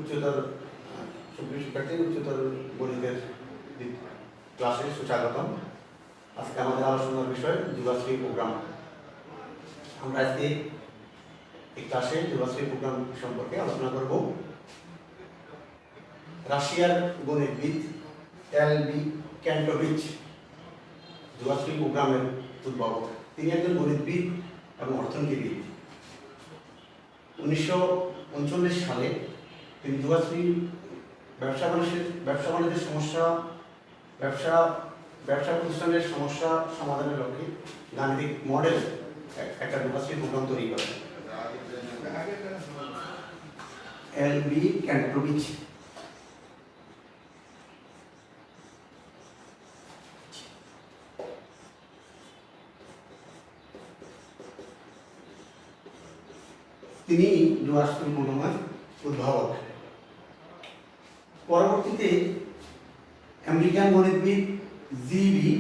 উচ্চতর সুপ্রিয় শিক্ষার্থী উচ্চতর গণিতের ক্লাসে সুস্বাগতম। আজকে আমাদের আলোচনার বিষয় যুগাশ্রী প্রোগ্রাম। আমরা আজকে এই ক্লাসে যুগাশ্রী প্রোগ্রাম সম্পর্কে আলোচনা করব। রাশিয়ার গণিতবিদ এল.বি. ক্যান্টোভিচ যুগাশ্রী প্রোগ্রামের উদ্ভাবক। তিনি একজন গণিতবিদ এবং অর্থনীতিবিদ। 1939 সালে তিনি যুগাশ্রী ব্যবসা বাণিজ্যের সমস্যা ব্যবসা প্রতিষ্ঠানের সমস্যা সমাধানের লক্ষ্যে গাণিতিক মডেল একটা যুগাশ্রী প্রোগ্রাম তৈরি করেন। এল.বি. ক্যান্টোভিচ তিনি যুগাশ্রী প্রোগ্রামের উদ্ভাবক। পরবর্তীতে আমেরিকান গণিতবিদ জি.বি.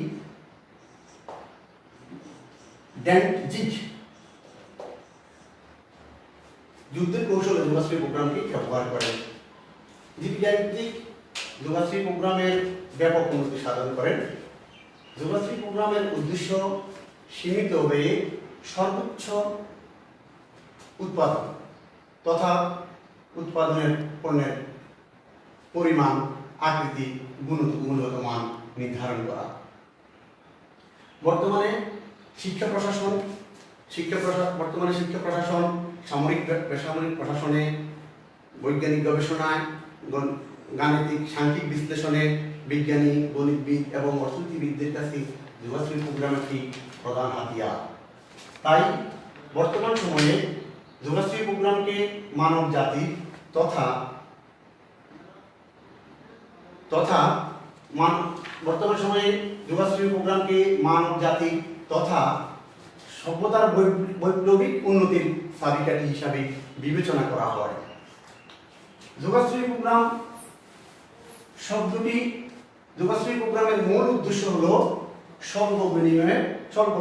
ড্যান্টজিগ যুদ্ধের কৌশলে যুগাশ্রী প্রোগ্রামকে ব্যবহার করেন। জি.বি. ড্যান্টজিগ যুগাশ্রী প্রোগ্রামের ব্যাপক উন্নতি সাধন করেন। যুগাশ্রী প্রোগ্রামের উদ্দেশ্য সীমিত ব্যয়ে সর্বোচ্চ উৎপাদন তথা উৎপাদনের পণ্যের পরিমাণ, আকৃতি, গুণগত মান নির্ধারণ করা। বর্তমানে শিক্ষা প্রশাসন, সামরিক বেসামরিক প্রশাসনে, বৈজ্ঞানিক গবেষণায়, গাণিতিক সাংখ্যিক বিশ্লেষণে বিজ্ঞানী, গণিতবিদ এবং অর্থনীতিবিদদের কাছে যুগাশ্রী প্রোগ্রাম একটি প্রধান হাতিয়ার। তাই বর্তমান সময়ে যুগাশ্রী প্রোগ্রামকে মানব জাতি তথা সভ্যতার বৈপ্লবিক উন্নতির চাবিকাঠি হিসাবে বিবেচনা করা হয়। যুগাশ্রী প্রোগ্রামের মূল উদ্দেশ্য হল স্বল্প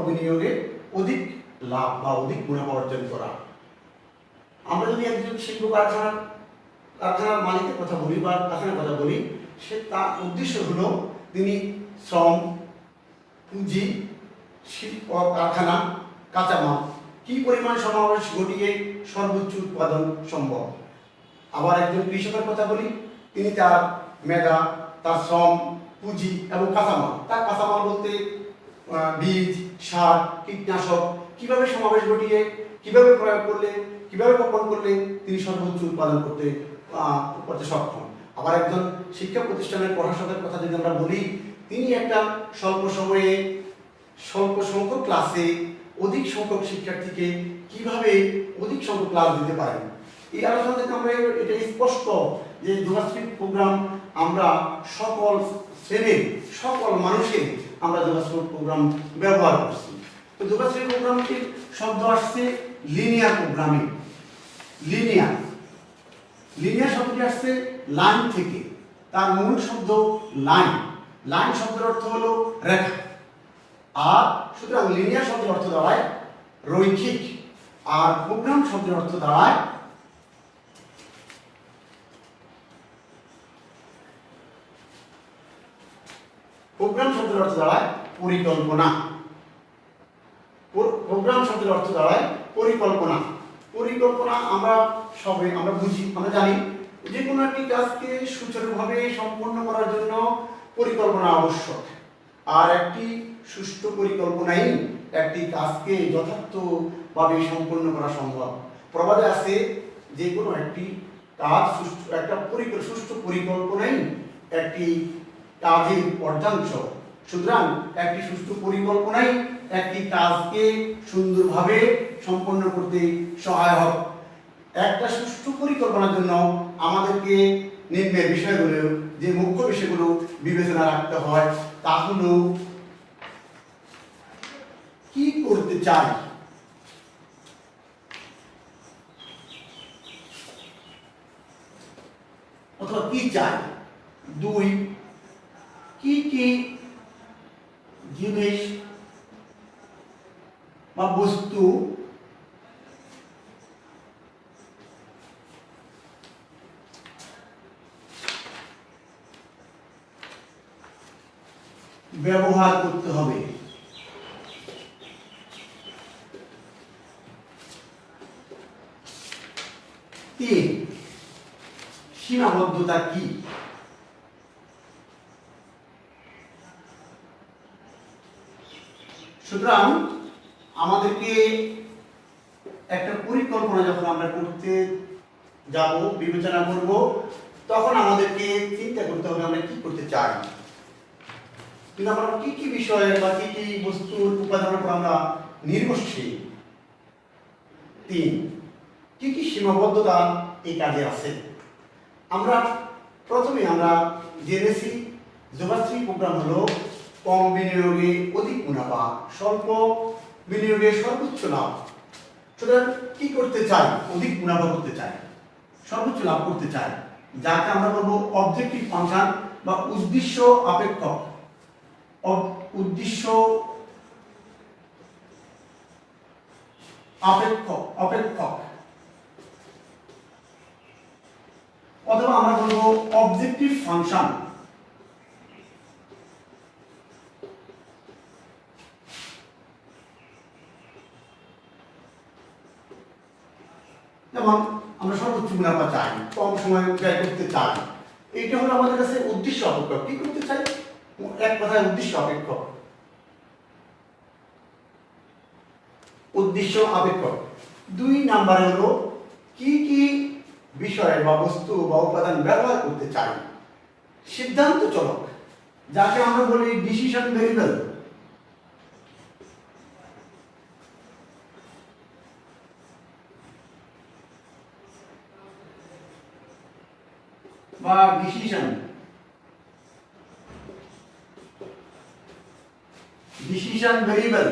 বিনিয়োগে অধিক লাভ বা অধিক মুনাফা অর্জন করা। আমরা যদি একজন শিল্প কারখানার মালিকের কথা বলি বা কারখানার কথা বলি, তার উদ্দেশ্য হলো তিনি শ্রম, পুঁজি, শিল্প, কারখানা, কাঁচামাল কি পরিমাণ সমাবেশ ঘটিয়ে সর্বোচ্চ উৎপাদন সম্ভব। আবার একজন কৃষকের কথা বলি, তিনি তার মেধা, তার শ্রম, পুঁজি এবং কাঁচামাল বলতে বীজ, সার, কীটনাশক কিভাবে সমাবেশ ঘটিয়ে, কিভাবে প্রয়োগ করলে, কিভাবে বপন করলে তিনি সর্বোচ্চ উৎপাদন করতে সক্ষম। আবার একজন শিক্ষা প্রতিষ্ঠানের প্রশাসকের কথা যদি আমরা বলি, তিনি একটা স্বল্প সময়ে স্বল্প সংখ্যক ক্লাসে অধিক সংখ্যক শিক্ষার্থীকে কিভাবে অধিক সংখ্যক ক্লাস দিতে পারেন। এই আলোচনা থেকে আমরা এটা স্পষ্ট যে যুগাশ্রী প্রোগ্রাম আমরা সকল শ্রেণীর সকল মানুষের আমরা যুগাশ্রী প্রোগ্রাম ব্যবহার করছি। তো যুগাশ্রী প্রোগ্রামটির শব্দ আসছে লিনিয়ার প্রোগ্রামিং। লিনিয়ার শব্দটি আসছে লাইন থেকে। তার মূল শব্দ লাইন শব্দের অর্থ হলো রেখা। আর সুতরাং লিনিয়ার শব্দের অর্থ দাঁড়ায় রৈখিক, আর প্রোগ্রাম শব্দের অর্থ দাঁড়ায় পরিকল্পনা। পরিকল্পনা আমরা বুঝি, আমরা জানি যে কোনো একটি কাজকে সুচারুভাবে সম্পন্ন করার জন্য পরিকল্পনা আবশ্যক। আর একটি সুষ্ঠু পরিকল্পনাই একটি কাজকে যথার্থভাবে সম্পন্ন করা সম্ভব। প্রবাদে আছে যে কোনো একটি কাজ সুষ্ঠু পরিকল্পনাই একটি কাজের অর্ধাংশ। সুতরাং একটি সুষ্ঠু পরিকল্পনাই একটি কাজকে সুন্দরভাবে সম্পন্ন করতে সহায়ক। একটা সুষ্ঠু পরিকল্পনার জন্য আমাদেরকে নিম্নের বিষয়গুলো, যে মুখ্য বিষয়গুলো বিবেচনা রাখতে হয়, তা হলো কি করতে চাই, অথবা কি চাই। 2, কি কি জিনিস বা বস্তু ব্যবহার করতে হবে। তিন, সীমাবদ্ধতা কি? সুতরাং আমাদেরকে একটা পরিকল্পনা যখন আমরা করতে যাব, বিবেচনা করব, তখন আমাদেরকে চিন্তা করতে হবে আমরা কি করতে চাই, কিন্তু আমরা কি কি বিষয় বা কি কি বস্তুর উপাদানের উপর আমরা নির্ভরশীল। তিন, কি কি সীমাবদ্ধতা এই কাজে আছে। আমরা প্রথমে আমরা জেনেছি যুবাশ্রী প্রোগ্রাম হলো কম বিনিয়োগে অধিক মুনাফা, স্বল্প বিনিয়োগে সর্বোচ্চ লাভ। সুতরাং কি করতে চাই? অধিক মুনাফা করতে চাই, সর্বোচ্চ লাভ করতে চাই, যাকে আমরা বলবো অবজেক্টিভ ফাংশন বা উদ্দেশ্য আপেক্ষক। উদ্দেশ্য অপেক্ষক অথবা আমরা বলবো অবজেক্টিভ ফাংশন। যেমন আমরা সর্বোচ্চ মুনাফা চাই, কম সময় ব্যয় করতে চাই, এইটা হলো আমাদের কাছে উদ্দেশ্য অপেক্ষক। কি করতে চাই? এক কথায় উদ্দেশ্য অপেক্ষক, উদ্দেশ্য অপেক্ষক। দুই নাম্বারে হলো কি কি বিষয় বা বস্তু বা উপাদান ব্যবহার করতে চাই, সিদ্ধান্ত চলক, যাকে আমরা বলি ডিসিশন ভেরিয়েবল। বা ডিসিশন ভেরিয়েবল।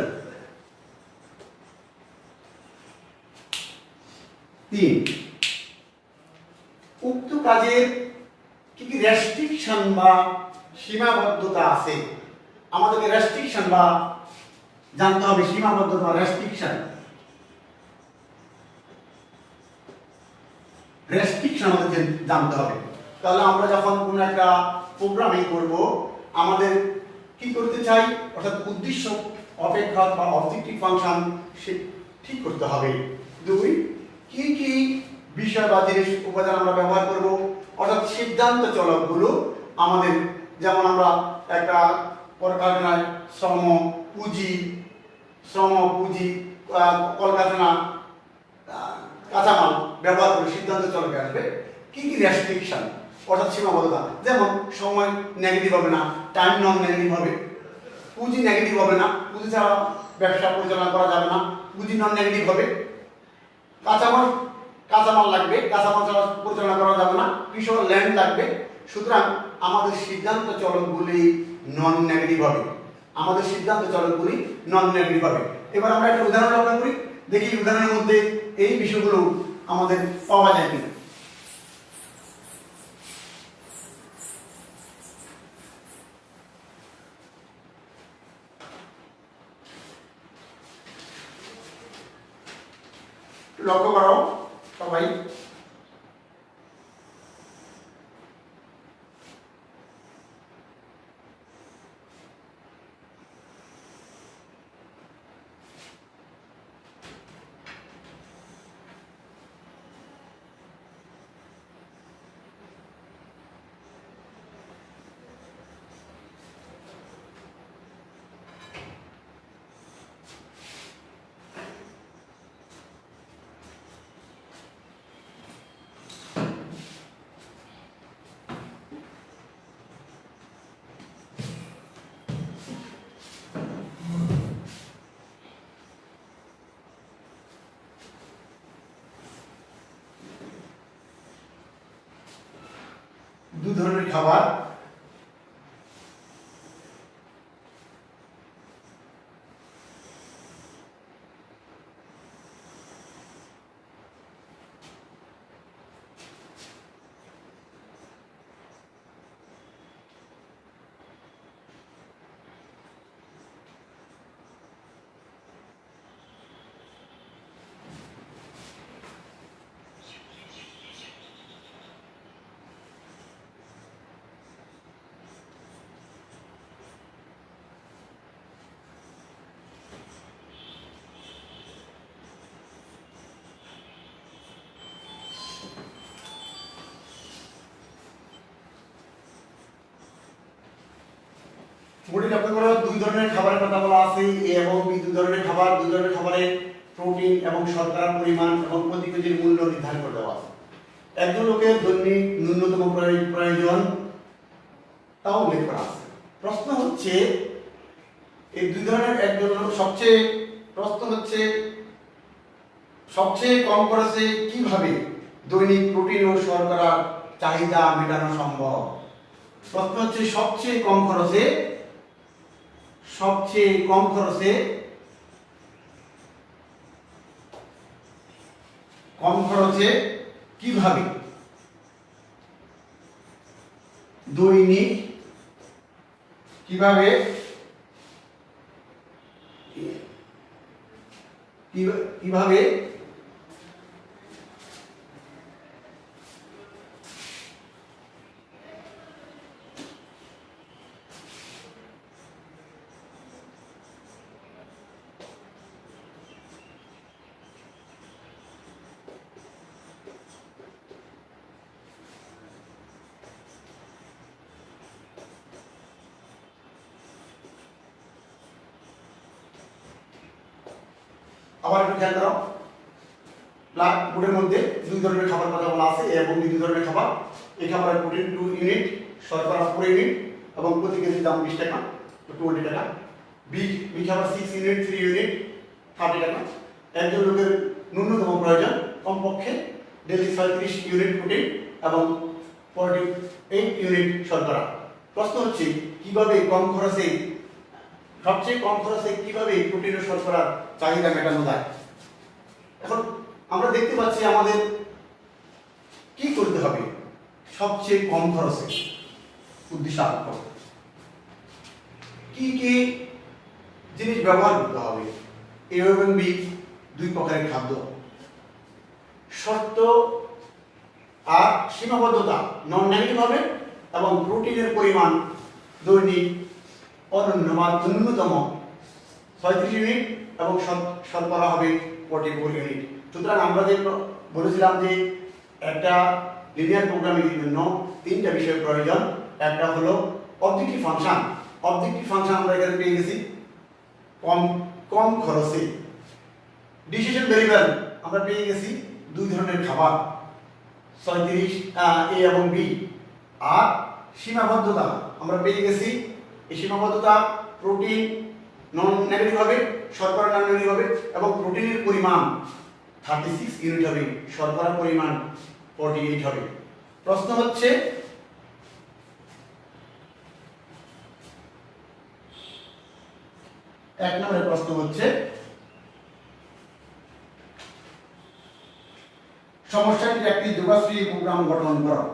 তিন, উক্ত কাজের কি কি রেস্ট্রিকশন বা সীমাবদ্ধতা আছে, আমাদেরকে রেস্ট্রিকশন বা জানতে হবে, সীমাবদ্ধতা রেস্ট্রিকশন আমাদের জানতে হবে। তাহলে আমরা যখন কোনো একটা প্রোগ্রামিং করব, আমাদের কি করতে চাই, অর্থাৎ উদ্দেশ্য অপেক্ষক বা অবজেক্টিভ ফাংশন সে ঠিক করতে হবে। দুই, কি কি বিষয় বা জিনিস উপাদান আমরা ব্যবহার করব, অর্থাৎ সিদ্ধান্ত চলকগুলো আমাদের, যেমন আমরা একটা কলকারখানায় শ্রম পুঁজি কলকারখানা কাঁচামাল ব্যবহার করে সিদ্ধান্ত চলকে আসবে। কি কি রেস্ট্রিকশন অর্থাৎ সীমাবদ্ধতা, যেমন সময় নেগেটিভ হবে না, টাইম নন নেগেটিভ হবে, পুঁজি নেগেটিভ হবে না, পুঁজি ছাড়া ব্যবসা পরিচালনা করা যাবে না, পুঁজি নন নেগেটিভ হবে, কাঁচামাল লাগবে, কাঁচামাল ছাড়া পরিচালনা করা যাবে না, কৃষক ল্যান্ড লাগবে। সুতরাং আমাদের সিদ্ধান্ত চলকগুলি নন নেগেটিভ হবে, আমাদের সিদ্ধান্ত চলকগুলি নন নেগেটিভ হবে। এবার আমরা একটা উদাহরণ লক্ষ্য করি, দেখি উদাহরণের মধ্যে এই বিষয়গুলো আমাদের পাওয়া যায় কিনা। লক্ষ্য করো সবাই, দু ধরনের খাবার, বডি লক্ষ্য করো দুই ধরনের খাবারের কথা বলা আছে, এ এবং বি দুই ধরনের খাবার, দুই ধরনের খাবারের প্রোটিন এবং শর্করার পরিমাণ এবং প্রতি কেজির মূল্য নির্ধারণ করে দেওয়া আছে। একজন লোকের দৈনিক ন্যূনতম প্রয়োজন তাও উল্লেখ করা আছে। প্রশ্ন হচ্ছে এই দুই ধরনের একজন সবচেয়ে কম খরচে কিভাবে দৈনিক প্রোটিন ও শর্করার চাহিদা মেটানো সম্ভব। প্রশ্ন হচ্ছে সবচেয়ে কম খরচে কিভাবে দৈনিক কিভাবে আবার একটু খেয়াল করো, ব্লাড বোর্ডের মধ্যে দুই ধরনের খাবার কথা বলা আছে, এ এবং বি দুই ধরনের খাবার। এই খাবারের প্রোটিন 2 ইউনিট, শর্করা 4 ইউনিট এবং প্রতি কেজির দাম 20 টাকা, 20 টাকা। বি খাবার 6 ইউনিট, 3 ইউনিট, 30 টাকা। একজন লোকের ন্যূনতম প্রয়োজন কমপক্ষে ডেইলি 36 ইউনিট প্রোটিন এবং 48 ইউনিট শর্করা। প্রশ্ন হচ্ছে সবচেয়ে কম খরচে কিভাবে প্রোটিন ও শর্করার চাহিদা মেটানো যায়। এখন আমরা দেখতে পাচ্ছি আমাদের কি করতে হবে সবচেয়ে কম খরচে উদ্দেশ্য কি কি জিনিস ব্যবহার করতে হবে। এ এবং বি দুই প্রকারের খাদ্য, শর্ত আর সীমাবদ্ধতা নন নেগেটিভ হবে এবং প্রোটিনের পরিমাণ দৈনিক ন্যূনতম 36 ইউনিট এবং শর্করা হবে 44 ইউনিট। সুতরাং আমরা যে বলেছিলাম যে একটা লিনিয়ার প্রোগ্রামিং এর জন্য তিনটা বিষয় প্রয়োজন। একটা হলো অবজেক্টিভ ফাংশন আমরা এখানে পেয়ে গেছি কম খরচে। ডিসিশন ভেরিয়েবল আমরা পেয়ে গেছি দুই ধরনের খাবার 36 এ এবং বি। আর সীমাবদ্ধতা আমরা পেয়ে গেছি, এই সীমাবদ্ধতা প্রোটিন নন নেগেটিভ হবে, শর্করা নন নেগেটিভ হবে এবং প্রোটিনের পরিমাণ 36 ইউনিট হবে, শর্করার পরিমাণ 48 হবে। প্রশ্ন হচ্ছে এক নম্বরের প্রশ্ন হচ্ছে সমস্যাটির একটি যোগাশ্রী প্রোগ্রাম গঠন করো।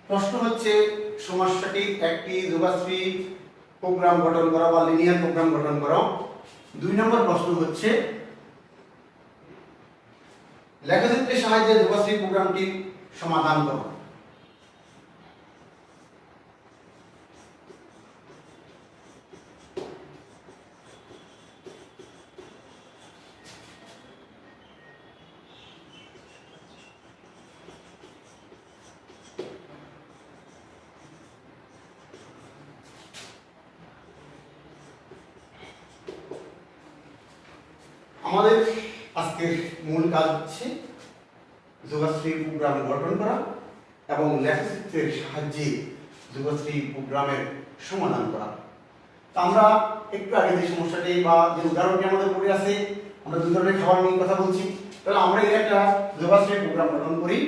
প্রশ্ন হচ্ছে সমস্যাটির একটি যোগাশ্রী প্রোগ্রাম গঠন করা বা লিনিয়ার প্রোগ্রাম গঠন করো। 2 নম্বর প্রশ্ন হচ্ছে লেখচিত্রের সাহায্যে যোগাশ্রী প্রোগ্রামটি সমাধান করো। আমাদের আজকের মূল কাজ হচ্ছে যোগাশ্রী প্রোগ্রাম গঠন করা এবং লেখচিত্রের সাহায্যে যোগাশ্রী প্রোগ্রামের সমাধান করা। তা আমরা একটু আগে যে সমস্যাটি বা যে উদাহরণটি আমাদের পড়ে আছে, আমরা দুই ধরনের খাবার নিয়ে কথা বলছি, তাহলে আমরা এর একটা যোগাশ্রী প্রোগ্রাম গঠন করি।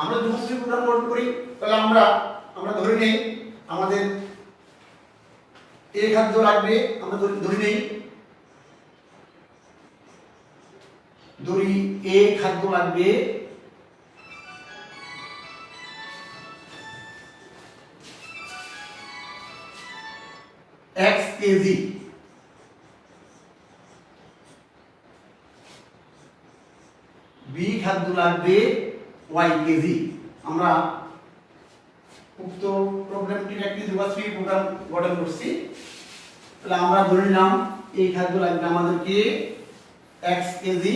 আমরা যোগাশ্রী প্রোগ্রাম গঠন করি, তাহলে আমরা ধরে নেই আমাদের এ খাদ্য লাগবে। আমরা ধরে নেই ধরি এ খাদ্য লাগবে x কেজি, বি খাদ্য লাগবে y কেজি। আমরা উক্ত প্রবলেমটির একটি যুগাশ্রী প্রোগ্রাম গঠন করছি। তাহলে আমরা ধরে নিলাম এই খাদ্য লাগবে আমাদেরকে x কেজি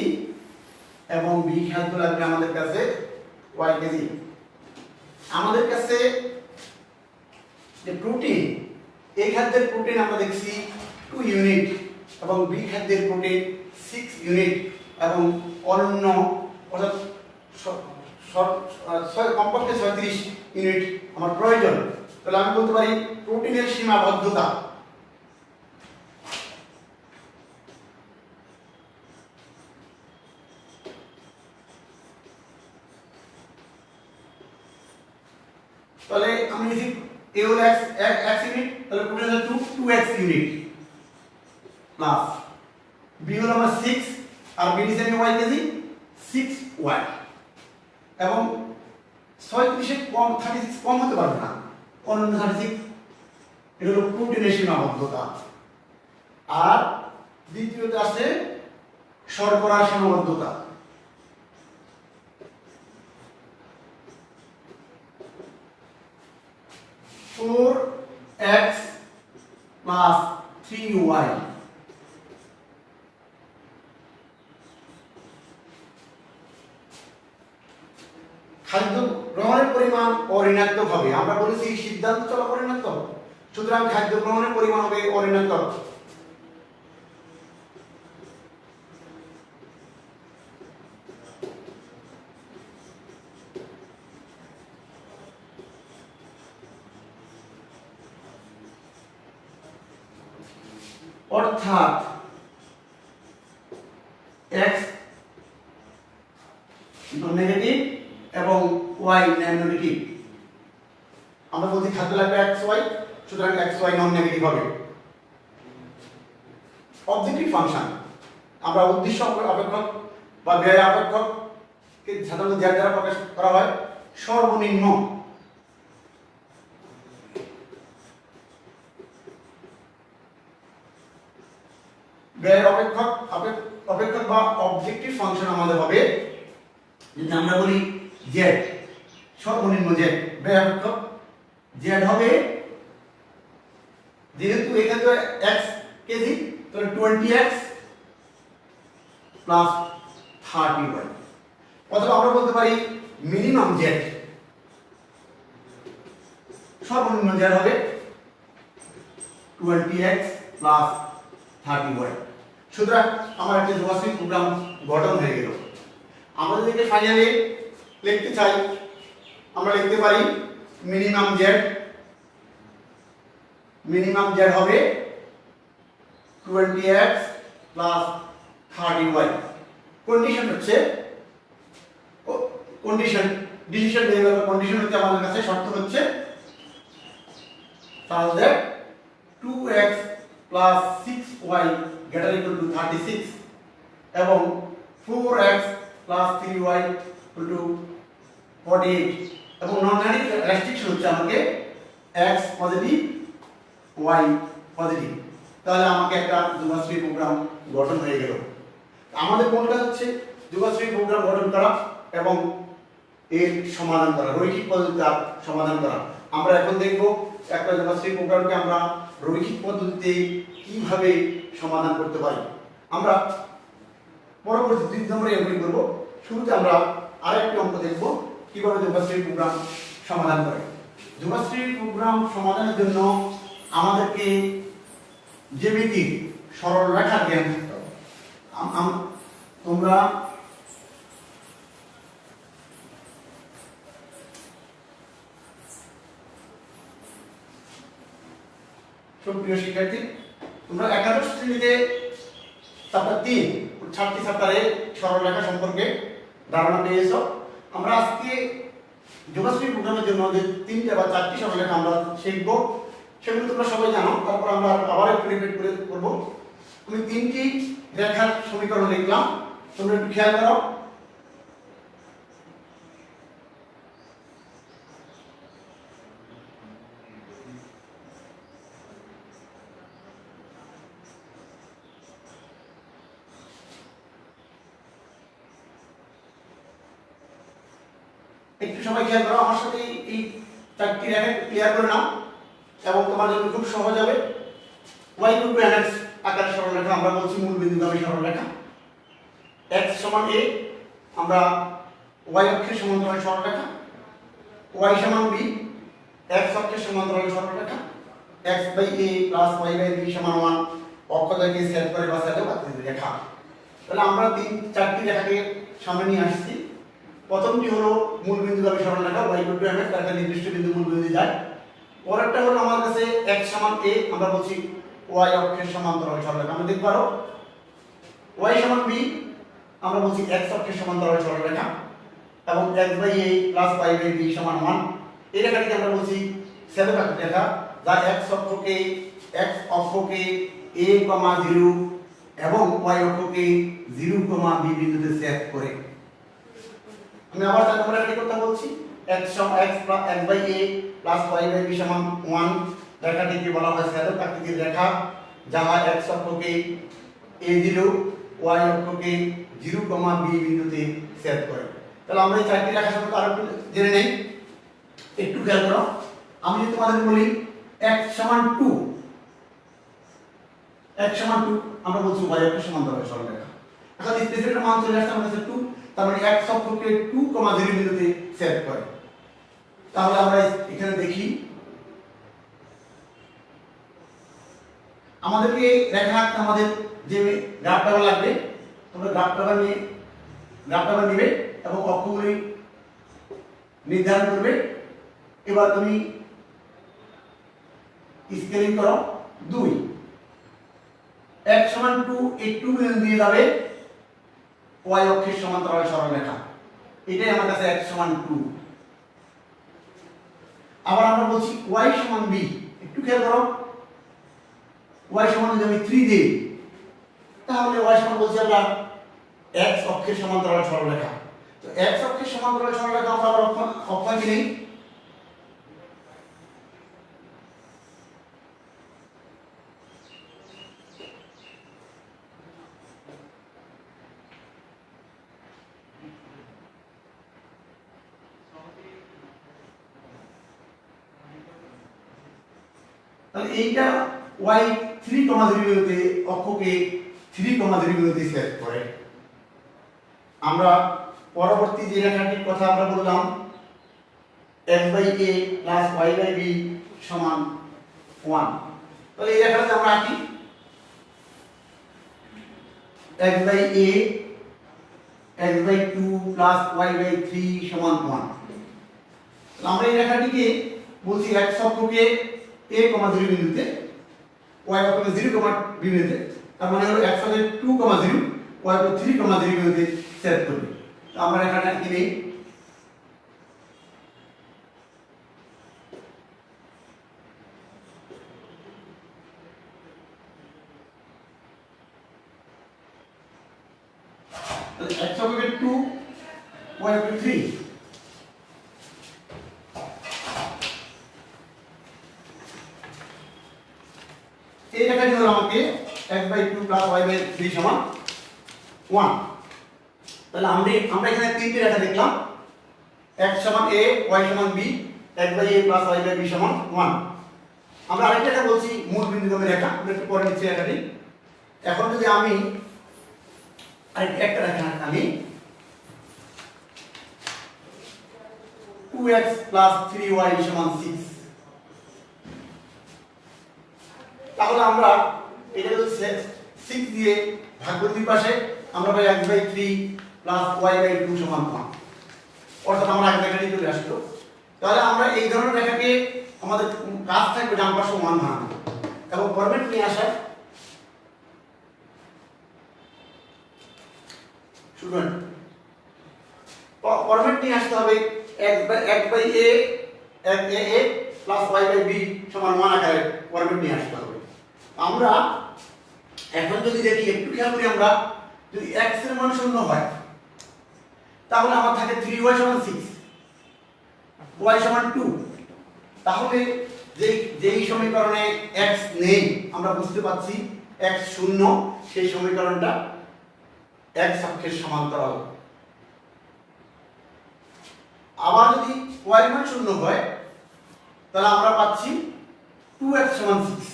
এবং বি খাদ্য লাগবে আমাদের কাছে y কেজি। আমাদের কাছে যে প্রোটিন, এই খাদ্যের প্রোটিন আমরা দেখছি 2 ইউনিট এবং বি খাদ্যের প্রোটিন 6 ইউনিট এবং অন্য অর্থাৎ কমপক্ষে 36 ইউনিট আমার প্রয়োজন। তাহলে আমি বলতে পারি প্রোটিনের সীমাবদ্ধতা তাহলে আমি লিখি a হলো x ইউনিট, তাহলে প্রোটিন হলো 2x ইউনিট প্লাস b হলো আমার 6 আর b নিচে y কেজি 6y এবং 36 এর কম 36 কম হতে পারবে না, অন্য 36 এটা হলো প্রোটিনের সীমাবদ্ধতা। আর দ্বিতীয়তে আছে শর্করার সীমাবদ্ধতা। फोर एक्स प्लस 3y খাদ্য গ্রহণের পরিমাণ অঋণাত্মক হবে। আমরা বলেছি সিদ্ধান্ত চলা ঋণাত্মক, সুতরাং খাদ্য গ্রহণের পরিমাণ হবে অঋণাত্মক। অর্থাৎ x নেগেটিভ এবং y নেগেটিভ। আমরা বলছি খাদ্য লাগবে xy, সুতরাং xy নন নেগেটিভ হবে। অবজেক্টিভ ফাংশন আমরা উদ্দেশ্য অপেক্ষক বা ব্যয় অপেক্ষক কে সাধারণত যার দ্বারা প্রকাশ করা হয় সর্বনিম্ন ব্যয় অপেক্ষক অপেক্ষক বা অবজেক্টিভ ফাংশন আমাদের হবে, যদি আমরা বলি z সর্বনিম্ন z ব্যয় অপেক্ষক z হবে, যেহেতু এখানে তো x কেজি তাহলে 20x প্লাস 30y, অথবা আমরা বলতে পারি মিনিমাম z সর্বনিম্ন z হবে 20x প্লাস 30y। সুতরাং আমার একটা যোগাশ্রী প্রোগ্রাম গঠন হয়ে গেল। আমরা যদি ফাইনালি লিখতে চাই আমরা লিখতে পারি মিনিমাম z হবে 20x প্লাস 30y। কন্ডিশন হচ্ছে ডিসিশন ভেরিয়েবল কন্ডিশন হচ্ছে আমাদের কাছে শর্ত হচ্ছে তাহলে 2x plus 6y greater equal to 36 এবং 4x plus 3y equal to 48 এবং নন নেগেটিভ রেস্ট্রিকশন হচ্ছে আমাকে x পজিটিভ y পজিটিভ। তাহলে আমাকে একটা যোগাশ্রী প্রোগ্রাম গঠন হয়ে গেল। আমাদের কোনটা হচ্ছে যোগাশ্রী প্রোগ্রাম গঠন করা এবং এর সমাধান করা, রৈখিক পদ্ধতিতে সমাধান করা। আমরা এখন দেখব একটা যোগাশ্রী প্রোগ্রামকে আমরা রৈখিক পদ্ধতিতে কিভাবে সমাধান করতে পারি। আমরা পরবর্তী 2 নম্বরে এগুলি করব। শুরুতে আমরা আরেকটি অঙ্ক দেখব কিভাবে যোগাশ্রী প্রোগ্রাম সমাধান করে। যোগাশ্রী প্রোগ্রাম সমাধানের জন্য আমাদেরকে জ্যামিতিক সরল রেখার জ্ঞান থাকতে হবে। তোমরা সুপ্রিয় শিক্ষার্থী, তোমরা একাদশ শ্রেণীতে চ্যাপ্টার 3 ছাত্রী চ্যাপ্টারে সরলরেখা সম্পর্কে ধারণা পেয়েছো। আমরা আজকে যোগাশ্রী প্রোগ্রামের জন্য যে 3টে বা 4টি সরলরেখা আমরা শিখব সেগুলো তোমরা সবাই জানো, তারপর আমরা আবার একটু রিপিট করে করব। আমি 3টি রেখার সমীকরণ লিখলাম, তোমরা একটু খেয়াল করো। একটু সবাই খেয়াল করো আমার সাথে, এই চারটি রেখা ক্লিয়ার করে নাও এবং তোমার জন্য খুব সহজ হবে। y = mx আকারের সরলরেখা আমরা বলছি মূল বিন্দুগামী সরলরেখা। x সমান a আমরা y অক্ষের সমান্তরাল সরলরেখা, y সমান b x অক্ষের সমান্তরাল সরলরেখা, x/a + y/b সমান 1 অক্ষদ্বয়কে ছেদ করে বা ছেদক আকৃতির রেখা। তাহলে আমরা চারটি রেখাকে সামনে নিয়ে আসছি। প্রথমটি হলো মূল বিন্দুগামী সরলরেখা y = mx, একটা নির্দিষ্ট বিন্দু মূল বিন্দু যায়। পরেরটা হলো আমার কাছে x সমান a আমরা বলছি y অক্ষের সমান্তরাল সরলরেখা। আমরা দেখতে পারো y সমান b আমরা বলছি x অক্ষের সমান্তরাল সরলরেখা এবং x/a + y/b সমান 1 এই রেখাটিকে আমরা বলছি ছেদক আকৃতির রেখা, যা x অক্ষকে a, 0 এবং y অক্ষকে 0, b বিন্দুতে ছেদ করে। আমি আবার তার আমরা কি কথা বলছি x x/a + y/b সমান 1 রেখাটিকে বলা হয় ছেদক আকৃতির রেখা, যা x অক্ষকে a0 y অক্ষকে 0, b বিন্দুতে ছেদ করে। তাহলে আমরা এই চারটি রেখা সম্পর্কে আরো জেনে নেই। একটু খেয়াল করো, আমি যদি তোমাদের বলি x সমান 2 আমরা বলছি y অক্ষের সমান্তরাল সরলরেখা। এখন স্পেসিফিক মান চলে আসছে আমাদের কাছে 2, তার মানে x অক্ষকে 2, 0 বিন্দুতে ছেদ করে। তাহলে আমরা এখানে দেখি আমাদেরকে রেখা আঁকতে আমাদের যে গ্রাফ পেপার লাগবে, তোমরা গ্রাফ পেপার নিবে এবং অক্ষগুলি নির্ধারণ করবে। এবার তুমি স্কেলিং করো 2 x সমান 2 এই 2 বিন্দু দিয়ে যাবে y অক্ষের সমান্তরাল সরলরেখা, এটাই আমার কাছে x সমান 2। আবার আমরা বলছি y সমান b, একটু খেয়াল করো y সমান যদি আমি 3 দিই তাহলে y সমান বলছি আমরা x অক্ষের সমান্তরাল সরলরেখা। তো x অক্ষের সমান্তরাল সরলরেখা আমরা আবার অক্ষয় কি নেই, তাহলে এইটা y 3, 0 বিন্দুতে অক্ষকে 3, 0 বিন্দুতে ছেদ করে। আমরা পরবর্তী যে রেখাটির কথা আমরা বললাম x/a + y/b সমান 1, তাহলে এই রেখাটা আমরা আঁকি x/a x/2 + y/3 সমান 1। তাহলে আমরা এই রেখাটিকে বলছি x অক্ষকে a, 0 বিন্দুতে y অক্ষকে 0, b বিন্দুতে, তার মানে হলো x অক্ষকে 2, 0 y অক্ষকে 3, 0 বিন্দুতে ছেদ করবে। তো আমরা রেখাটা কি নেই x অক্ষকে 2 y অক্ষকে 3, এই রেখাটি হলো আমাকে x/2 + y/3 সমান 1। তাহলে আমরা এখানে তিনটি রেখা দেখলাম, x সমান a, y সমান b, x/a + y/b সমান 1। আমরা আরেকটা রেখা বলছি মূল বিন্দুগামী রেখা, আমরা একটু পরে নিচ্ছি রেখাটি। এখন যদি আমি আরেকটা রেখা আমি 2x + 3y সমান 6, তাহলে আমরা এটা যদি 6 দিয়ে ভাগ করি দুই পাশে আমরা পাই x/3 + y/2 সমান 1, অর্থাৎ আমরা আগে রেখাটি চলে আসলো। তাহলে আমরা এই ধরনের রেখাকে আমাদের কাজ থাকবে ডান পাশে 1 বানানো এবং ফরম্যাট নিয়ে আসা শুনুন, ফরম্যাট নিয়ে আসতে হবে x/a + y/b সমান 1 আকারে ফরম্যাট নিয়ে আসতে হবে। আমরা এখন যদি দেখি একটু খেয়াল করি আমরা যদি x এর মান 0 হয় তাহলে আমার থাকে 3y সমান 6, y সমান 2। তাহলে যেই সমীকরণে x নেই আমরা বুঝতে পাচ্ছি x 0, সেই সমীকরণটা x অক্ষের সমান্তরাল। আবার যদি y এর মান 0 হয় তাহলে আমরা পাচ্ছি 2x সমান 6,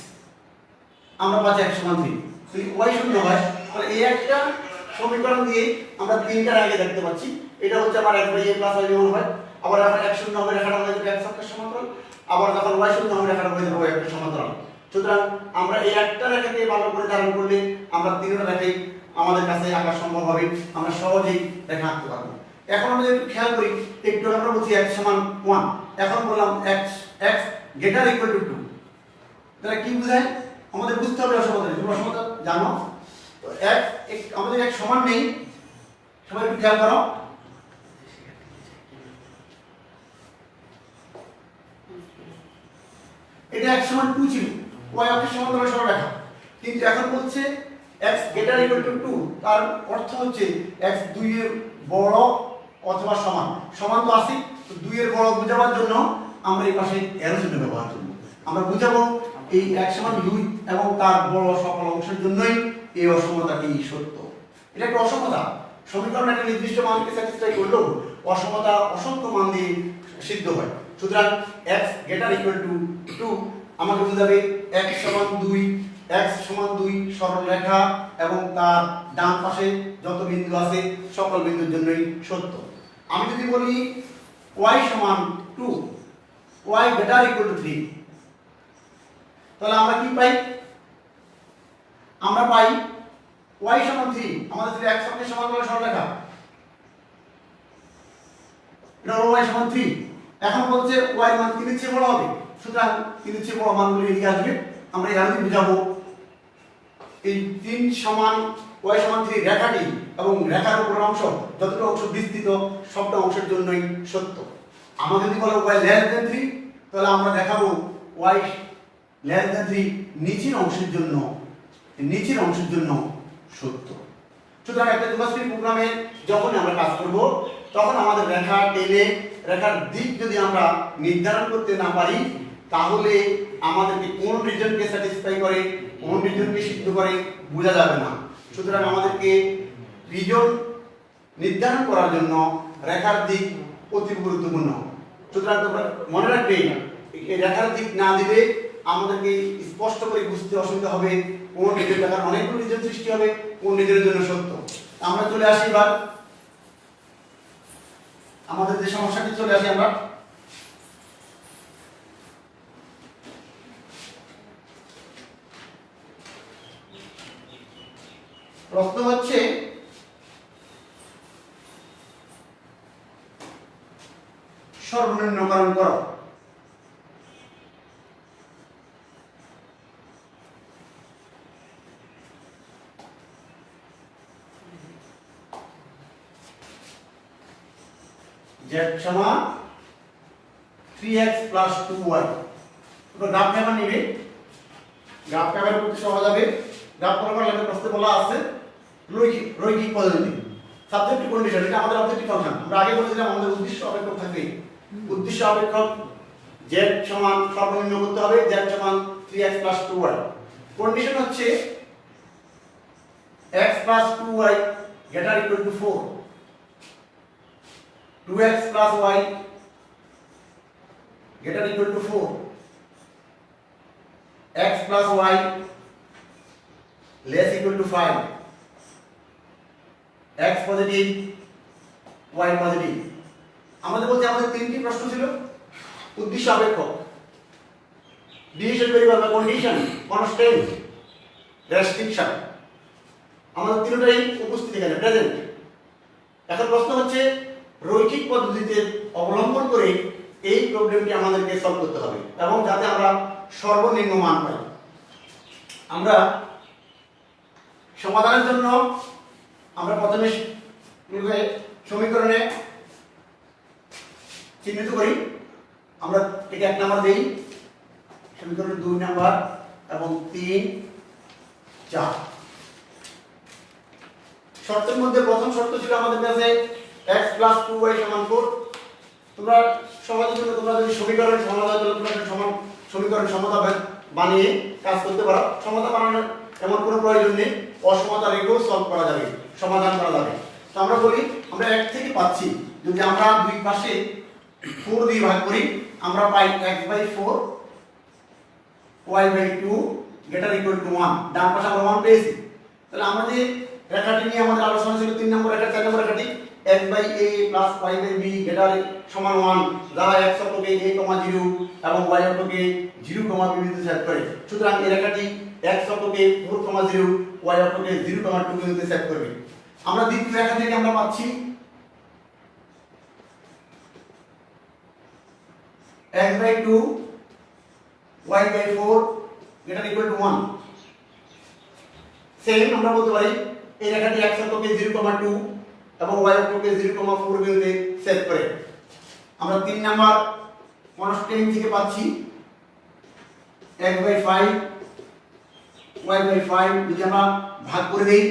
আমরা পাচ্ছি x সমান 3। যদি y 0 হয় তাহলে এই একটা সমীকরণ দিয়ে আমরা তিনটার আগে দেখতে পাচ্ছি এটা হচ্ছে আমার x by a plus y যেমন হয়, আবার যখন x 0 হবে রেখাটা হয়ে যাবে x অক্ষের সমান্তরাল, আবার যখন y 0 হবে রেখাটা হয়ে যাবে y অক্ষের সমান্তরাল। সুতরাং আমরা এই একটা রেখাকে ভালো করে ধারণ করলে আমরা তিনটা রেখাই আমাদের কাছে আঁকা সম্ভব হবে, আমরা সহজেই রেখা আঁকতে পারবো। এখন আমরা যদি খেয়াল করি, একটু আমরা বলছি x সমান 1, এখন বললাম x গ্রেটার ইকুয়াল টু 2, তাহলে কি বোঝায়? আমাদের বুঝতে হবে অসমতা। তোমরা অসমতা জানো তো, x আমাদের x সমান নেই, সবাই একটু খেয়াল করো। এটা x সমান 2 ছিল, y অক্ষের সমান্তরাল সরলরেখা, কিন্তু এখন বলছে x গ্রেটার ইকুয়াল টু 2, তার অর্থ হচ্ছে x 2 এর বড় অথবা সমান। সমান তো আছে, তো 2 এর বড় বোঝাবার জন্য আমরা এই পাশে এরো চিহ্ন ব্যবহার করব। আমরা বুঝাবো এই x সমান 2 এবং তার বড় সকল অংশের জন্যই এই অসমতাটি সত্য। এটা একটা অসমতা, সমীকরণ একটা নির্দিষ্ট মানকে স্যাটিসফাই করলেও অসমতা অসংখ্য মান দিয়ে সিদ্ধ হয়। সুতরাং x গ্রেটার ইকুয়াল টু 2 আমাকে বোঝাবে x সমান 2, x সমান 2 সরল রেখা এবং তার ডান পাশে যত বিন্দু আছে সকল বিন্দুর জন্যই সত্য। আমি যদি বলি y সমান 2, y গ্রেটার ইকুয়াল টু 3, তাহলে আমরা কি পাই? আমরা পাই y সমান 3, আমাদের যদি x অক্ষের সমান্তরাল সরলরেখা, এটা হলো y সমান 3। এখন বলছে y এর মান 3 এর চেয়ে বড় হবে, সুতরাং 3 এর চেয়ে বড় মানগুলো এদিকে আসবে। আমরা এখানে বুঝাবো এই 3 সমান y সমান 3 রেখাটি এবং রেখার উপরের অংশ যতটুকু অংশ বিস্তৃত সবটা অংশের জন্যই সত্য। আমরা যদি বলো y লেস দ্যান 3, তাহলে আমরা দেখাবো y লেস দ্যান 3 নিচের অংশের জন্য সত্য। সুতরাং একটা দ্বিমাত্রিক প্রোগ্রামে যখন আমরা কাজ করব তখন আমাদের রেখা টেনে রেখার দিক যদি আমরা নির্ধারণ করতে না পারি তাহলে আমাদেরকে কোন রিজনকে স্যাটিসফাই করে কোন রিজনকে সিদ্ধ করে বোঝা যাবে না। সুতরাং আমাদেরকে রিজন নির্ধারণ করার জন্য রেখার দিক অতি গুরুত্বপূর্ণ। সুতরাং তোমরা মনে রাখবে এই রেখার দিক না দিলে আমাদেরকে স্পষ্ট করে বুঝতে অসুবিধা হবে কোন রিজন, রেখার অনেকগুলো রিজন সৃষ্টি হবে, কোন রিজনের জন্য সত্য। আমরা চলে আসি এবার আমাদের যে সমস্যাটি, চলে আসি আমরা প্রশ্ন হচ্ছে সর্বনিম্নকরণ করো। z সমান 3x প্লাস 2y, তোমরা গ্রাফ পেপার নিবে, গ্রাফ পেপার করতে সহজ হবে। গ্রাফ করার লাগে প্রশ্নে বলা আছে রৈখিক পদ্ধতি, সাবজেক্টিভ কন্ডিশন, এটা আমাদের অবজেক্টিভ ফাংশন। আমরা আগে বলেছিলাম আমাদের উদ্দেশ্য অপেক্ষক থাকবে, উদ্দেশ্য অপেক্ষক z সমান সর্বনিম্ন করতে হবে, z সমান 3x প্লাস 2y। কন্ডিশন হচ্ছে x plus 2y greater equal to 4, 2x plus y greater equal to 4, x plus y less equal to 5, x positive y positive। আমাদের বলতে আমাদের তিনটি প্রশ্ন ছিল, উদ্দেশ্য অপেক্ষক, ডিসিশন ভেরিয়েবল বা কন্ডিশন, কনস্ট্যান্ট, রেস্ট্রিকশন, আমাদের তিনটাই উপস্থিত এখানে প্রেজেন্ট। এখন প্রশ্ন হচ্ছে রৈখিক পদ্ধতিতে অবলম্বন করে এই প্রবলেমটি আমাদেরকে সলভ করতে হবে এবং যাতে আমরা সর্বনিম্ন মান পাই। আমরা সমাধানের জন্য আমরা প্রথমে সমীকরণে চিহ্নিত করি। আমরা এটা 1 নাম্বার দেই, সমীকরণে 2 নাম্বার এবং 3, 4। শর্তের মধ্যে প্রথম শর্ত ছিল আমাদের কাছে x + 2y = 4। তোমরা সমাধানের জন্য তোমরা যদি সমীকরণ সমাধান করলে তোমরা সমীকরণ সমাধান বানিয়ে কাজ করতে পারো। সমাধান বানানোর এমন কোনো প্রয়োজন নেই, অসমতা রেখেও সলভ করা যাবে, সমাধান করা যাবে। তো আমরা বলি আমরা 1 থেকে পাচ্ছি, যদি আমরা দুই পাশে 4 দিয়ে ভাগ করি আমরা পাই x/4 y/2 > 1। ডান পাশে আমরা 1 পেয়েছি। তাহলে আমাদের রেখাটি নিয়ে আমাদের আলোচনা ছিল 3 নম্বর রেখা, 4 নম্বর রেখাটি x/a + y/b = 1, যাহা x অক্ষকে a, 0 এবং y অক্ষকে 0, b বিন্দুতে ছেদ করে। সুতরাং এই রেখাটি x অক্ষকে 4, 0, y অক্ষকে 0, 2 বিন্দুতে ছেদ করবে। আমরা দ্বিতীয় রেখা থেকে আমরা পাচ্ছি x/2 y/4 > 1। সেম আমরা বলতে পারি এই রেখাটি x অক্ষকে 0, 2 এবং y অক্ষকে 0, 4 বিন্দুতে ছেদ করে। আমরা 3 নাম্বার কনস্ট্যান্ট থেকে পাচ্ছি x/5 y/5 যদি আমরা ভাগ করে দেই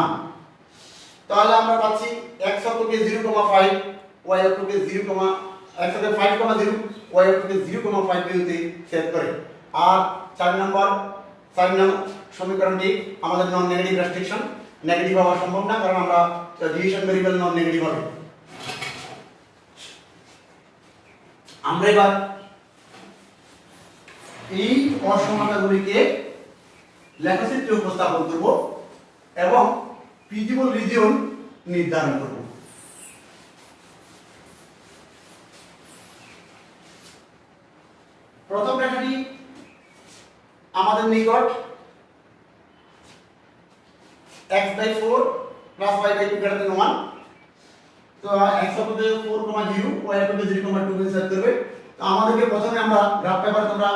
1, তাহলে আমরা পাচ্ছি x অক্ষকে 0, 5 y অক্ষকে 0, x অক্ষকে 5, 0 y অক্ষকে 0, 5 বিন্দুতে ছেদ করে। আর 4 নম্বর সমীকরণটি আমাদের নন নেগেটিভ রেস্ট্রিকশন, নেগেটিভ হওয়া সম্ভব না, কারণ আমরা ডিভিশন ভেরিয়েবল নন নেগেটিভ হবে। আমরা এবার এই অসমতাগুলিকে লেখচিত্রে উপস্থাপন করব এবং ফিজিবল রিজিয়ন নির্ধারণ করব। প্রথম রেখাটি আমাদের নিকট x/4 + y/2 > 1। তো x অক্ষকে 4, 0 y অক্ষকে 0, 2 বিন্দু ছেদ করবে। তো আমাদেরকে প্রথমে আমরা গ্রাফ পেপারে তোমরা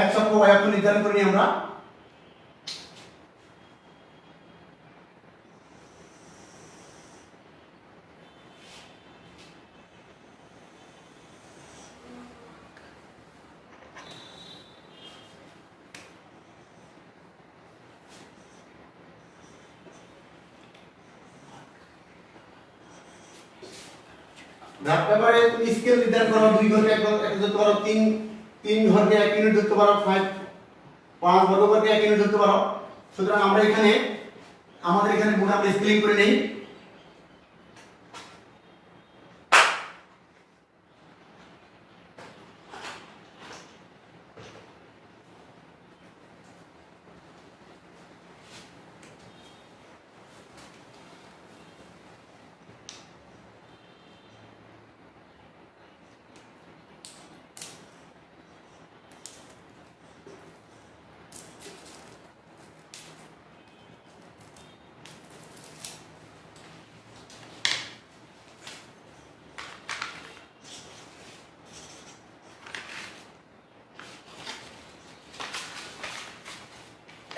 x অক্ষ y অক্ষ নির্ধারণ করে নিই আমরা। গ্রাফ পেপারে তুমি স্কেল নির্ধারণ করো, 2 ঘরকে 1 ধরতে পারো, 3 ঘরকে 1 ইউনিট ধরতে পারো, 5 বর্গকে 1 ইউনিট ধরতে পারো। সুতরাং আমরা এখানে আমাদের এখানে গুণ আমরা স্কেলিং করে নেই।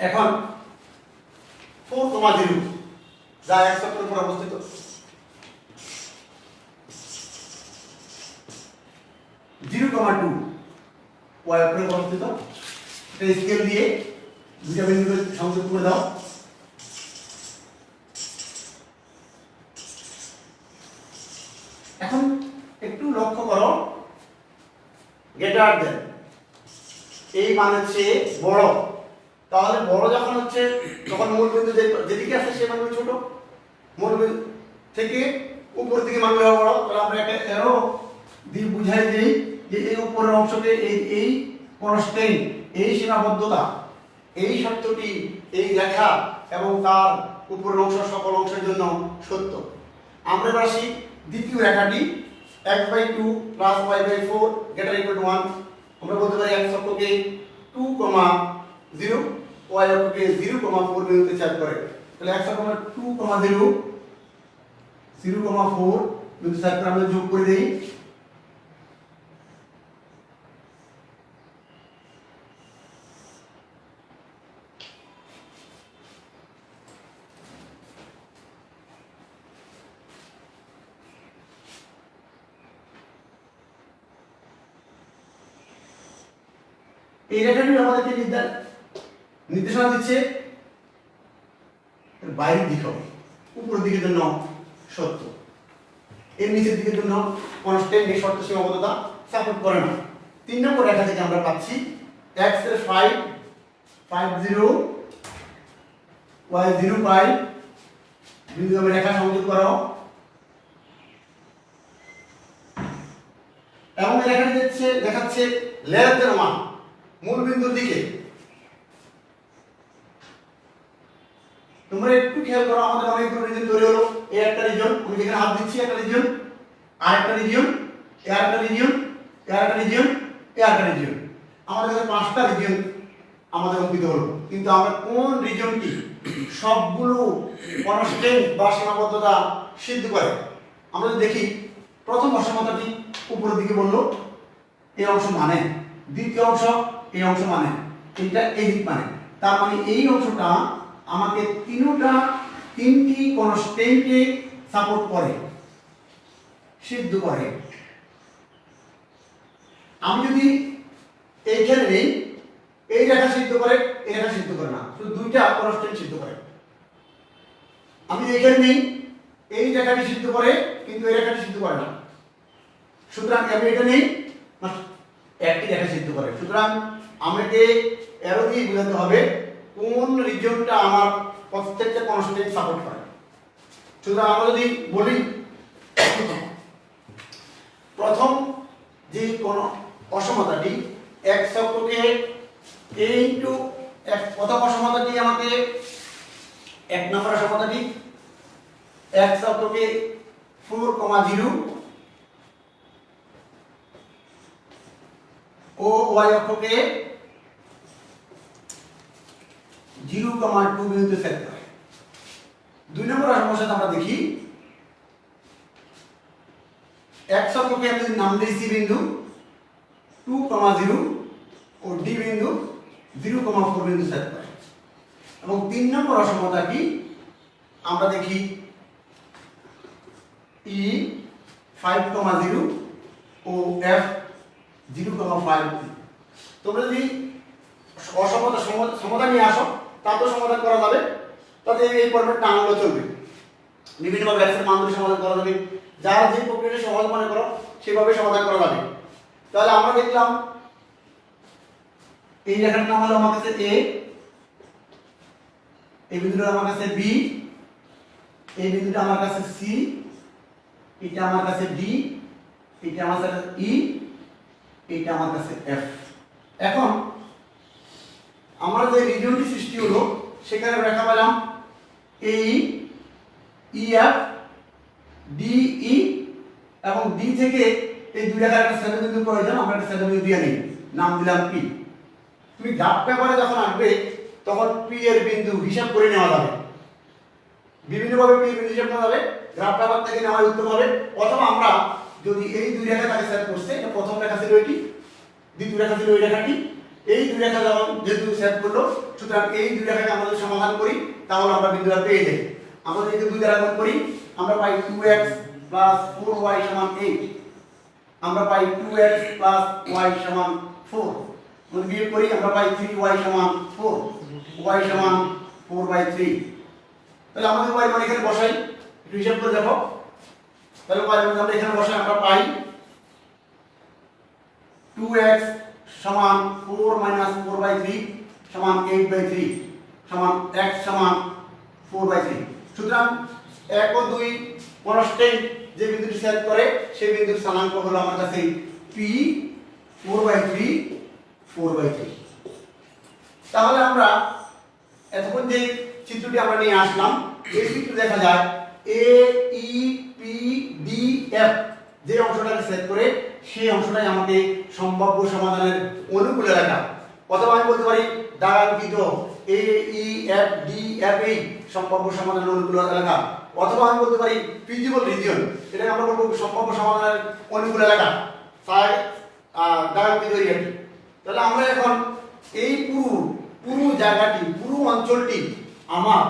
এখন 4, 0 যা x অক্ষের উপর অবস্থিত, 0, 2 y অক্ষের উপর অবস্থিত। এটা স্কেল দিয়ে দুইটা বিন্দুকে সংযোগ করে দাও। এখন একটু লক্ষ্য করো, গ্রেটার দেন এই মান হচ্ছে বড়, তাহলে বড় যখন হচ্ছে তখন মূল বিন্দু যেদিকে আছে সে মান ছোট, মূল বিন্দু থেকে উপর দিকে মান বড়। তাহলে আমরা একটা এরো দিয়ে বুঝাই দেই যে এই উপরের অংশকে এই কনস্ট্যান্ট, এই সীমাবদ্ধতা, এই শর্তটি এই রেখা এবং তার উপরের অংশ সকল অংশের জন্য সত্য। আমরা এবার আসি দ্বিতীয় রেখাটি x/2 + y/4 > 1। আমরা বলতে পারি x অক্ষকে 2, 0 y অক্ষকে 0, 4 বিন্দুতে ছেদ করে। তাহলে x অক্ষকে 2, 0, 0, 4 বিন্দু ছেদ করে আমরা যোগ করে দেই। এই রেখাটি আমাদেরকে নির্দেশনা দিচ্ছে বাইরের দিক হবে, উপরের দিকের জন্য সত্য, এর নিচের দিকের জন্য কনস্ট্যান্ট এই শর্ত সীমাবদ্ধতা সাপোর্ট করে না। 3 নম্বর রেখা থেকে আমরা পাচ্ছি x এর 5 0 y 0 5 বিন্দু আমি রেখা সংযোগ করো এবং এই রেখাটি দেখাচ্ছে লেন্থের মান মূল বিন্দুর দিকে। তোমরা একটু খেয়াল করো, আমাদের অনেকগুলো রিজন তৈরি হলো। এই একটা রিজন, আমি যেখানে হাত দিচ্ছি একটা রিজন, আরেকটা রিজন, এই আরেকটা রিজন, এই আরেকটা রিজন, এই আরেকটা রিজন, আমাদের কাছে 5টা রিজন আমাদের অঙ্কিত হলো। কিন্তু আমরা কোন রিজনটি সবগুলো কনস্ট্যান্ট বা সীমাবদ্ধতা সিদ্ধ করে? আমরা যদি দেখি, প্রথম অসমতাটি উপরের দিকে বললো এই অংশ মানে, দ্বিতীয় অংশ এই অংশ মানে, এইটা এই দিক মানে, তার মানে এই অংশটা আমাকে তিনটি কনস্ট্যান্টকে সাপোর্ট করে, সিদ্ধ করে। আমি যদি এইখানে নেই, এই রেখা সিদ্ধ করে, এই রেখা সিদ্ধ করে না, শুধু দুইটা কনস্ট্যান্ট সিদ্ধ করে। আমি এইখানে নেই, এই রেখাটি সিদ্ধ করে কিন্তু এই রেখাটি সিদ্ধ করে না। সুতরাং আমি এটা নেই, একটি রেখা সিদ্ধ করে। সুতরাং আমাকে এরো দিয়ে বোঝাতে হবে কোন রিজনটা আমার প্রত্যেকটা কনস্ট্যান্ট সাপোর্ট করে। সুতরাং আমরা যদি বলি প্রথম যে কোন অসমতাটি x অক্ষকে a ইনটু x, প্রথম অসমতাটি আমাকে 1 নম্বর অসমতাটি x অক্ষকে 4, 0 ও y অক্ষকে 0, 2 বিন্দুতে সেট করে। 2 নম্বর সমস্যাতে আমরা দেখি x অক্ষকে আমি নাম দিই c বিন্দু 2, 0 ও d বিন্দু 0, 4 বিন্দু সেট করে। এবং 3 নম্বর অসমতাটি আমরা দেখি e 5, 0 ও f 0, 5। তোমরা যদি অসমতা সমাধান নিয়ে আসো তাতেও সমাধান করা যাবে, তাতে এই ফর্মেট টানলে চলবে। বিভিন্নভাবে x এর মান ধরে সমাধান করা যাবে, যারা যে প্রক্রিয়াটি সহজ মনে করো সেভাবে সমাধান করা যাবে। তাহলে আমরা দেখলাম এই রেখাটার নাম হলো আমার কাছে a, এই বিন্দুটা আমার কাছে b, এই বিন্দুটা আমার কাছে c, এটা আমার কাছে d, এটা আমার কাছে e, এটা আমার কাছে f। এখন আমরা যে রিজনটি সৃষ্টি হলো সেখানে রেখা পেলাম AE, EF, DE এবং D থেকে এই দুই রেখার একটা ছেদবিন্দু প্রয়োজন, আমরা একটা ছেদবিন্দু দিয়ে নিই, নাম দিলাম P। তুমি গ্রাফ পেপারে যখন আঁকবে তখন P এর বিন্দু হিসাব করে নেওয়া যাবে, বিভিন্নভাবে P এর বিন্দু হিসাব নেওয়া যাবে, গ্রাফ পেপার থেকে নেওয়া উত্তম হবে। অথবা আমরা যদি এই দুই রেখা তাকে সেট করছে, এটা প্রথম রেখা ছিল এটি, দ্বিতীয় রেখা ছিল এই রেখাটি, এই দুই রেখা যখন যেহেতু সেট করলো, সুতরাং এই দুই রেখাকে আমরা যদি সমাধান করি তাহলে আমরা বিন্দুটা পেয়ে যাই। আমরা যদি দুই দ্বারা গুণ করি আমরা পাই 2x + 4y = 8, আমরা পাই 2x + y = 4, যদি বিয়োগ করি আমরা পাই 3y = 4, y = 4/3। তাহলে আমাদের y মান এখানে বসাই, একটু হিসাব করে দেখো। তাহলে y মান আমরা এখানে বসাই, আমরা পাই 2x = 4 - 4/3 = 8/3 x = 4/3। সুতরাং 1 ও 2 কনস্ট্যান্ট যে বিন্দুটি সেট করে সেই বিন্দুর স্থানাঙ্ক হলো আমার কাছে p 4/3 4/3। তাহলে আমরা এতক্ষণ যে চিত্রটি আমরা নিয়ে আসলাম, এই চিত্র দেখা যায় a e p d f যে অংশটাকে সেট করে সেই অংশটাই আমাকে সম্ভাব্য সমাধানের অনুকূলে রাখা। অথবা আমি বলতে পারি দ্বারাঙ্কিত a e f d f এই সম্ভাব্য সমাধানের অনুকূলে রাখা। অথবা আমি বলতে পারি ফিজিবল রিজিয়ন, এটাকে আমরা বলবো সম্ভাব্য সমাধানের অনুকূলে রাখা, তাই দ্বারাঙ্কিত এরিয়াটি। তাহলে আমরা এখন এই পুরো জায়গাটি, পুরো অঞ্চলটি আমার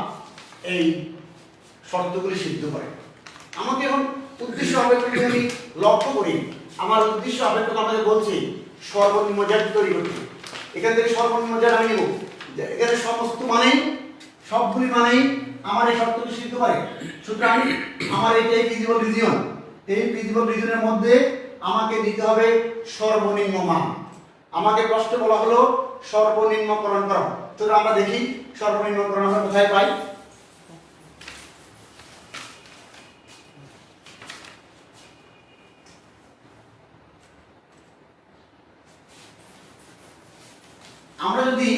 এই শর্তগুলি সিদ্ধ করে। আমাকে এখন উদ্দেশ্য সাপেক্ষ আমি লক্ষ্য করি, আমার উদ্দেশ্য সাপেক্ষ আমাদের বলছে সর্বনিম্ন জেড তৈরি করতে। এখান থেকে সর্বনিম্ন জেড আমি নেব, এখানে সমস্ত মানেই, সবগুলি মানেই আমার এই শর্তটি সিদ্ধ করে। সুতরাং আমার এই ফিজিবল রিজিয়ন, এই ফিজিবল রিজিয়নের মধ্যে আমাকে দিতে হবে সর্বনিম্ন মান। আমাকে প্রশ্নে বলা হলো সর্বনিম্নকরণ করো। সুতরাং আমরা দেখি সর্বনিম্নকরণ আমরা কোথায় পাই। আমরা যদি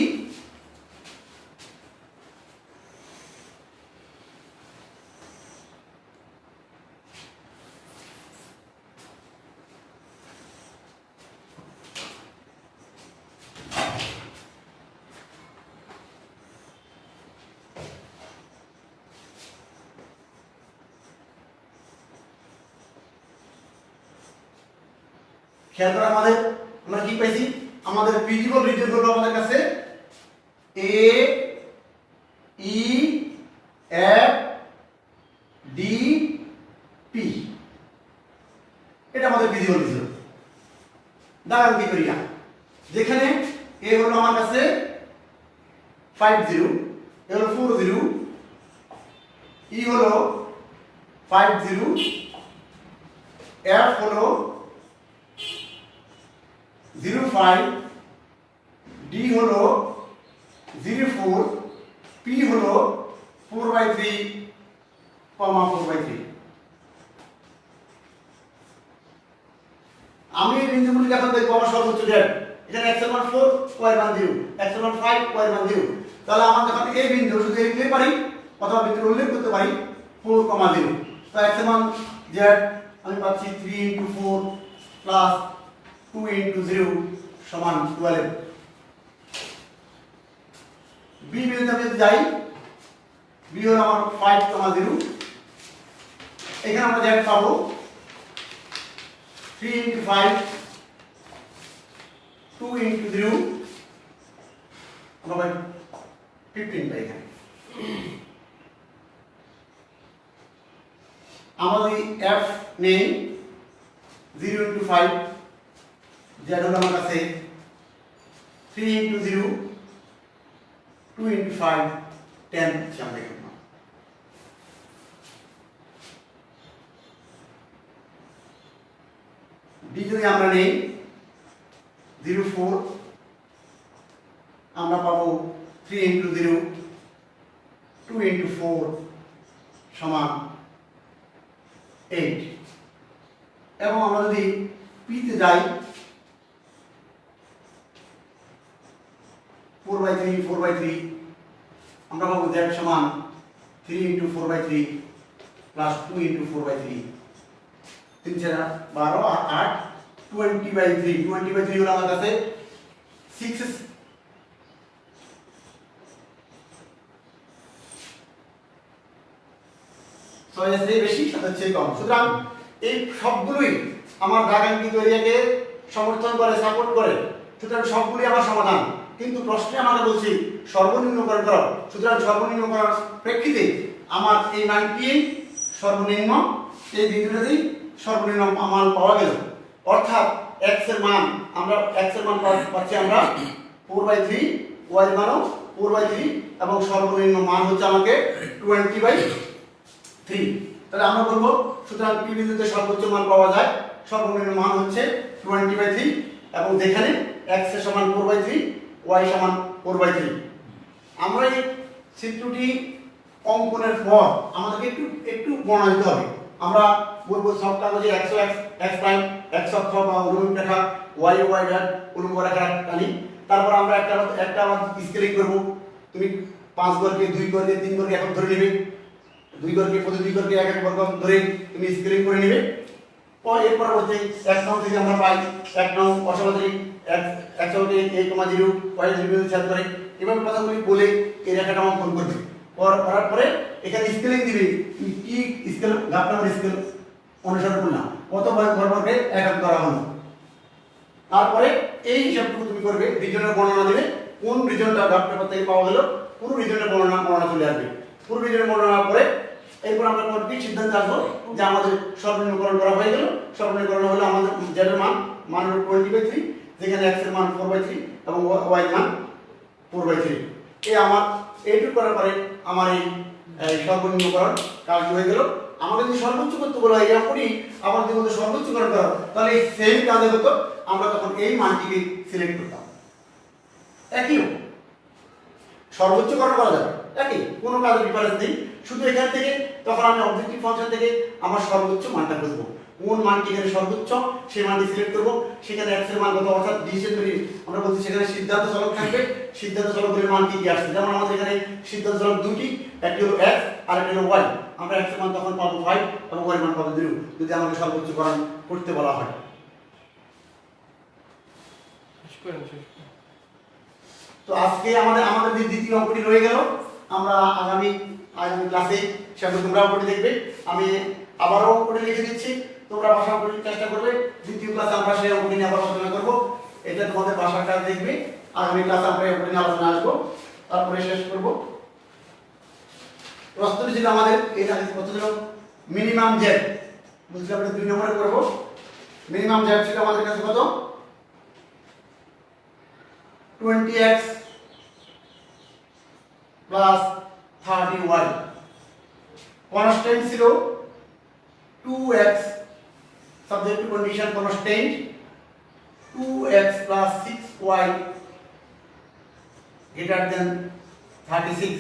খেয়াল করে আমরা কি পাইছি, আমাদের ফিজিবল রিজিয়ন হলো আমাদের কাছে এ ই এফ ডি পি, এটা আমাদের ফিজিবল রিজিয়ন। দাঁড়ান কি করি না, যেখানে এ হলো আমার কাছে 50, এ হলো 40, ই হলো 50, এফ হলো 05, ডি হলো 04, পি হলো 4/3, 4/3। আমি এই বিন্দুগুলিকে এখন দেখবো আমার সর্বোচ্চ ডেট। এখানে x এর মান 4, y এর মান 0, x এর মান 5, y এর মান 0। তাহলে আমরা যখন এই বিন্দু শুধু লিখতে পারি অথবা বিন্দুর উল্লেখ করতে পারি 4,0। তো x এর মান z আমি পাচ্ছি 3 × 4 প্লাস 2 × 0 সমান 12। b বিন্দুতে আমি যদি যাই, b হলো আমার 5,0। এখানে আমরা z পাবো 3 × 5, 2 × 0, আমরা 15 পাই এখানে। আমরা যদি f নেই 0 × 5, z হলো আমার কাছে 3 × 0, 2 × 5, 10 হচ্ছে আমরা এখানে। ডি যদি আমরা নেই 04, আমরা পাবো 3 × 0, 2 × 4 সমান 8। এবং আমরা যদি পিতে যাই 4/3, 4/3, আমরা পাবো z সমান 3 × 4/3 প্লাস 2 × 4/3, 3 × 12 আর 8, 20/3, 20/3 হলো আমার কাছে 6। 6 এর চেয়ে বেশি 7 এর চেয়ে কম। সুতরাং এই সবগুলোই আমার দাগাঙ্কিত এরিয়াকে সমর্থন করে, সাপোর্ট করে। সুতরাং সবগুলি আমার সমাধান, কিন্তু প্রশ্নে আমাকে বলছি সর্বনিম্নকরণ করো। সুতরাং সর্বনিম্ন করার প্রেক্ষিতে আমার এই মানটি সর্বনিম্ন, এই বিন্দুটাতেই সর্বনিম্ন মান পাওয়া গেল। অর্থাৎ x এর মান পাচ্ছি আমরা 4/3, y এর মানও 4/3 এবং সর্বনিম্ন মান হচ্ছে আমাকে 20/3। তাহলে আমরা বলবো সুতরাং p বিন্দুতে সর্বোচ্চ মান পাওয়া যায়, সর্বনিম্ন মান হচ্ছে 20/3 এবং যেখানে x এর সমান 4/3, y সমান 4/3। আমরা এই চিত্রটি অঙ্কনের পর আমাদেরকে একটু বর্ণনা দিতে হবে। আমরা বলবো সব কাগজে x প্রাইম x অক্ষ বা অনুভূমিক রেখা, y ডট উল্লম্ব রেখা টানি। তারপর আমরা একটা স্কেলিং করব। তুমি 5 গড়কে 2 গড়কে 3 গড়কে এখন ধরে নেবে, 2 গড়কে প্রতি 2 গড়কে এক এক বর্গ ধরে তুমি স্কেলিং করে নেবে। এর পরবর্তী 1 নং থেকে আমরা পাই 1 নং অসমান্তরিক x হতে a, 0 y বিন্দু ছেদ করে। এভাবে কথাগুলি বলে এই রেখাটা অঙ্কন করবে। করার পরে এখানে স্কেলিং দিবে, তুমি কি স্কেল গ্রাফ নাম্বার স্কেল অনুসরণ করলাম, কত বর্গকে একক করা হলো। তারপরে এই হিসাবটুকু তুমি করবে, রিজনের বর্ণনা দেবে, কোন রিজনটা গ্রাফ পেপার থেকে পাওয়া গেল, পুরো রিজনের বর্ণনা চলে আসবে। পুরো রিজনের বর্ণনা করে এরপর আমরা কি সিদ্ধান্ত আসবো যে আমাদের সর্বনিম্নকরণ করা হয়ে গেল। সর্বনিম্নকরণ হলো আমাদের z এর মান হলো 20/3, যেখানে x এর মান 4/3 এবং y এর মান 4/3। এই আমার এইটুকু করার পরে আমার এই সর্বনিম্নকরণ কাজ হয়ে গেল। আমাকে যদি সর্বোচ্চ করতে বলা হয় এই অঙ্কটি আবার যদি বলতো সর্বোচ্চকরণ করা, তাহলে এই সেম কাজে হতো, আমরা তখন এই মানটিকে সিলেক্ট করতাম। একই সর্বোচ্চকরণ করা যাবে, একই কোনো কাজের ডিফারেন্স নেই। শুধু এখান থেকে তখন আমি অবজেক্টিভ ফাংশন থেকে আমার সর্বোচ্চ মানটা খুঁজবো, কোন মানটি এখানে সর্বোচ্চ সেই মানটি সিলেক্ট করবো। সেখানে x এর মান কত, অর্থাৎ ডিসিশন ভ্যালু আমরা বলছি সেখানে সিদ্ধান্ত চলক থাকবে। সিদ্ধান্ত চলকের মান কি কি আসছে, যেমন আমাদের এখানে সিদ্ধান্ত চলক দুটি, একটি হলো x আর একটি হলো y। আমরা x এর মান তখন পাবো 5 এবং y এর মান পাবো 0 যদি আমাকে সর্বোচ্চকরণ করতে বলা হয়। তো আজকে আমাদের যে দ্বিতীয় অঙ্কটি রয়ে গেল, আমরা আগামী ক্লাসে সেটা তোমরা অঙ্কটি দেখবে। আমি আবারও অঙ্কটি লিখে দিচ্ছি, তোমরা বাসা অঙ্কটি চেষ্টা করবে। দ্বিতীয় ক্লাসে আমরা সেই অঙ্কটি নিয়ে আবার আলোচনা করব। এটা তোমাদের বাসার কাজ দেখবে। আগামী ক্লাসে আমরা এই অঙ্কটি নিয়ে আলোচনা আসবো, তারপরে শেষ করব। প্রশ্নটি ছিল আমাদের এই প্রশ্ন ছিল মিনিমাম জেড, বুঝলে আমরা 2 নম্বরে করব। মিনিমাম জেড ছিল আমাদের কাছে কত, 20x প্লাস 30y। কনস্ট্যান্ট ছিল 2x, subject to condition constant 2x plus 6y greater than 36,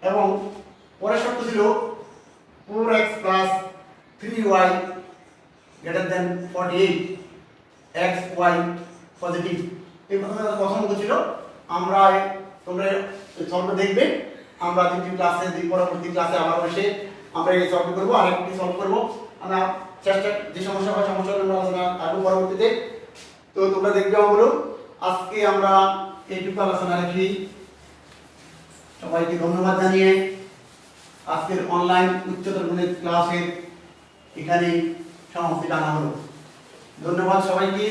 এবং পরের শর্ত ছিল 4x plus 3y greater than 48, x y positive. এই প্রথম ছিল আমরা, তোমরা সলভ দেখবে। আমরা দ্বিতীয় ক্লাসে পরবর্তী ক্লাসে আবার এসে আমরা এই সলভ করব, আরেকটি সলভ করব। আমরা চেষ্টা যে সমস্যা হয় সমস্যাগুলো আমরা আলোচনা করব পরবর্তীতে। তো তোমরা দেখবে ওগুলো। আজকে আমরা এইটুকু আলোচনা রাখি। সবাইকে ধন্যবাদ জানিয়ে আজকের অনলাইন উচ্চতর গণিত ক্লাসের এখানে সমাপ্তি টানা হলো। ধন্যবাদ সবাইকে।